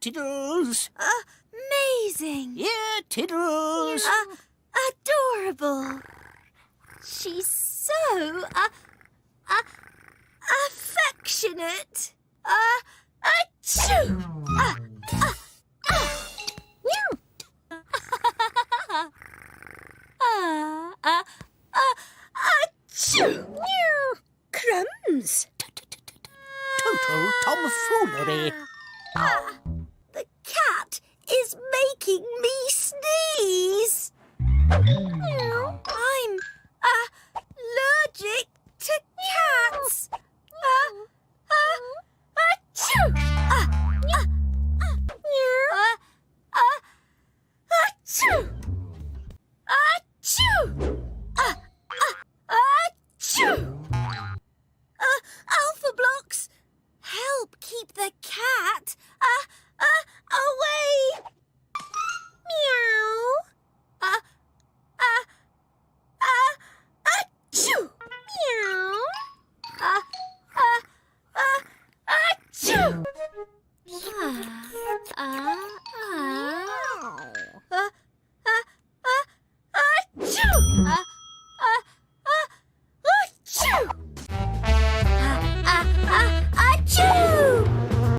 Tiddles. Amazing. Here, Tiddles. Adorable. She's so affectionate. Achoo! Achoo! Crumbs. Total tomfoolery. The cat is making me sneeze. I'm allergic to cats. Achoo! Achoo! Achoo! Achoo! Alpha blocks, help keep the cat away. Meow. Achoo! Meow. Achoo! Achoo!